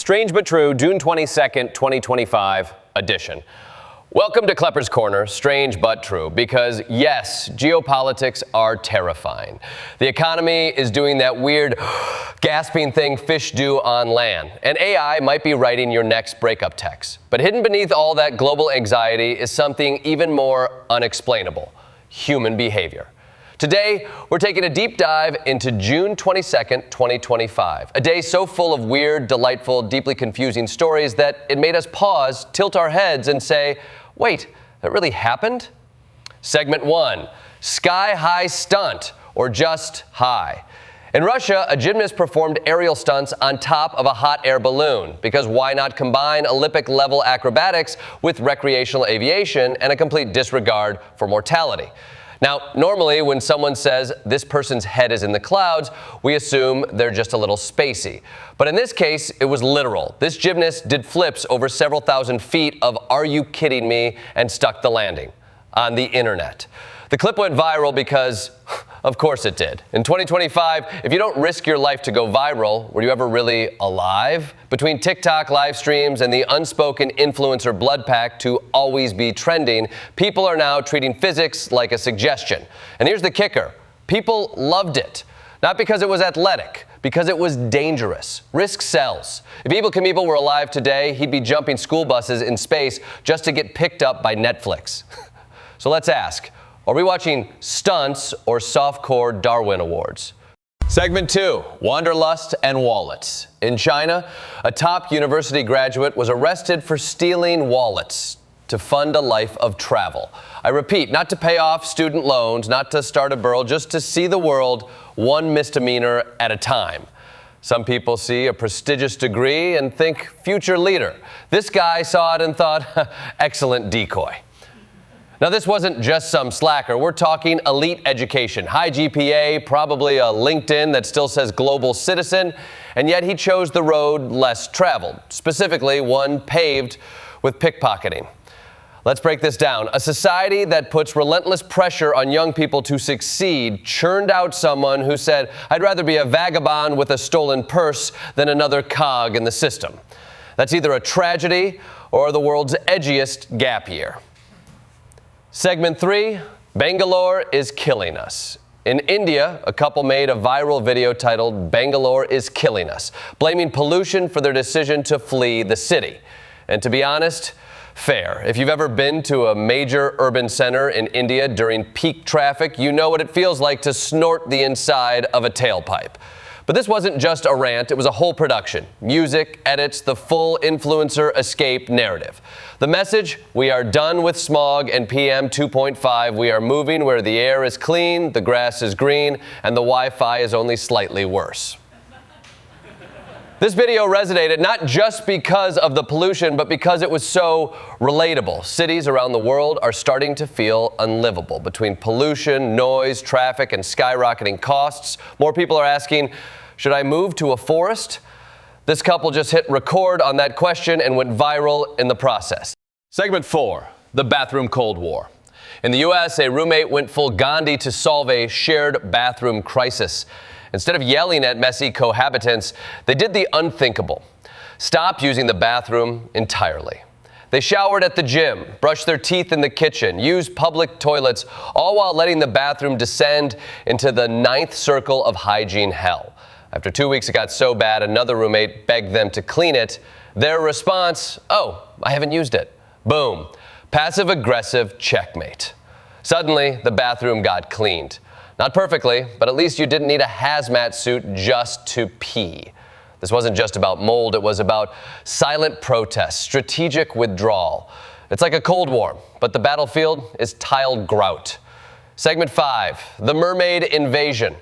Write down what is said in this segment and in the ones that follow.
Strange but True, June 22nd, 2025 edition. Welcome to Klepper's Corner, strange but true, because yes, geopolitics are terrifying. The economy is doing that weird gasping thing fish do on land, and AI might be writing your next breakup text. But hidden beneath all that global anxiety is something even more unexplainable: human behavior. Today, we're taking a deep dive into June 22nd, 2025, a day so full of weird, delightful, deeply confusing stories that it made us pause, tilt our heads, and say, wait, that really happened? Segment 1, Sky-High Stunt, or just high. In Russia, a gymnast performed aerial stunts on top of a hot air balloon, because why not combine Olympic-level acrobatics with recreational aviation and a complete disregard for mortality? Now, normally when someone says this person's head is in the clouds, we assume they're just a little spacey. But in this case, it was literal. This gymnast did flips over several thousand feet of "Are you kidding me?" and stuck the landing on the internet. The clip went viral because, of course it did. In 2025, if you don't risk your life to go viral, were you ever really alive? Between TikTok live streams and the unspoken influencer blood pact to always be trending, people are now treating physics like a suggestion. And here's the kicker: people loved it. Not because it was athletic, because it was dangerous. Risk sells. If Evel Knievel were alive today, he'd be jumping school buses in space just to get picked up by Netflix. So let's ask, are we watching stunts or softcore Darwin Awards? Segment 2, Wanderlust and Wallets. In China, a top university graduate was arrested for stealing wallets to fund a life of travel. I repeat, not to pay off student loans, not to start a burl, just to see the world one misdemeanor at a time. Some people see a prestigious degree and think future leader. This guy saw it and thought, excellent decoy. Now, this wasn't just some slacker. We're talking elite education, high GPA, probably a LinkedIn that still says global citizen, and yet he chose the road less traveled, specifically one paved with pickpocketing. Let's break this down. A society that puts relentless pressure on young people to succeed churned out someone who said, I'd rather be a vagabond with a stolen purse than another cog in the system. That's either a tragedy or the world's edgiest gap year. Segment 3, Bangalore is killing us. In India, a couple made a viral video titled "Bangalore is killing us," blaming pollution for their decision to flee the city. And to be honest, fair. If you've ever been to a major urban center in India during peak traffic, you know what it feels like to snort the inside of a tailpipe. But this wasn't just a rant, it was a whole production. Music, edits, the full influencer escape narrative. The message: we are done with smog and PM 2.5. We are moving where the air is clean, the grass is green, and the Wi-Fi is only slightly worse. This video resonated not just because of the pollution, but because it was so relatable. Cities around the world are starting to feel unlivable. Between pollution, noise, traffic, and skyrocketing costs, more people are asking, should I move to a forest? This couple just hit record on that question and went viral in the process. Segment 4, the bathroom Cold War. In the U.S., a roommate went full Gandhi to solve a shared bathroom crisis. Instead of yelling at messy cohabitants, they did the unthinkable: stopped using the bathroom entirely. They showered at the gym, brushed their teeth in the kitchen, used public toilets, all while letting the bathroom descend into the 9th circle of hygiene hell. After 2 weeks, it got so bad, another roommate begged them to clean it. Their response: oh, I haven't used it. Boom. Passive-aggressive checkmate. Suddenly, the bathroom got cleaned. Not perfectly, but at least you didn't need a hazmat suit just to pee. This wasn't just about mold, it was about silent protest, strategic withdrawal. It's like a Cold War, but the battlefield is tiled grout. Segment 5, the mermaid invasion.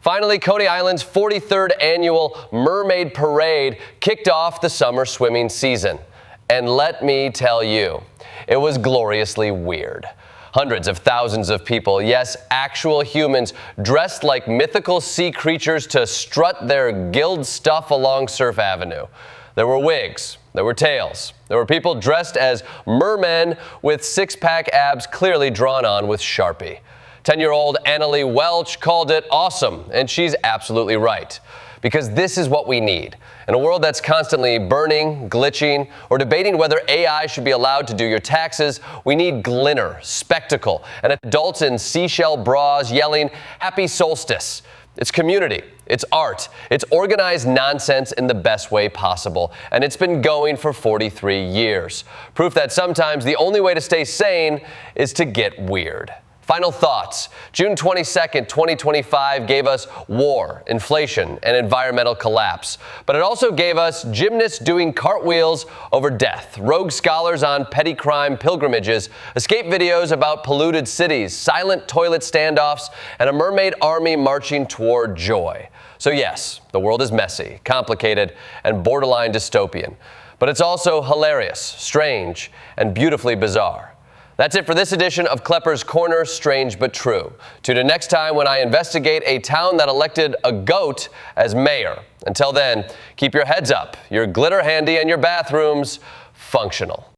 Finally, Coney Island's 43rd annual Mermaid Parade kicked off the summer swimming season. And let me tell you, it was gloriously weird. Hundreds of thousands of people, yes, actual humans, dressed like mythical sea creatures to strut their guild stuff along Surf Avenue. There were wigs, there were tails, there were people dressed as mermen with six-pack abs clearly drawn on with Sharpie. 10-year-old Annalie Welch called it awesome, and she's absolutely right. because this is what we need. In a world that's constantly burning, glitching, or debating whether AI should be allowed to do your taxes, we need glinner, spectacle, and adults in seashell bras yelling, "Happy Solstice." It's community, it's art, it's organized nonsense in the best way possible, and it's been going for 43 years. Proof that sometimes the only way to stay sane is to get weird. Final thoughts. June 22nd, 2025 gave us war, inflation, and environmental collapse. But it also gave us gymnasts doing cartwheels over death, rogue scholars on petty crime pilgrimages, escape videos about polluted cities, silent toilet standoffs, and a mermaid army marching toward joy. So yes, the world is messy, complicated, and borderline dystopian. But it's also hilarious, strange, and beautifully bizarre. That's it for this edition of Klepper's Corner, Strange But True. Tune in next time when I investigate a town that elected a goat as mayor. Until then, keep your heads up, your glitter handy, and your bathrooms functional.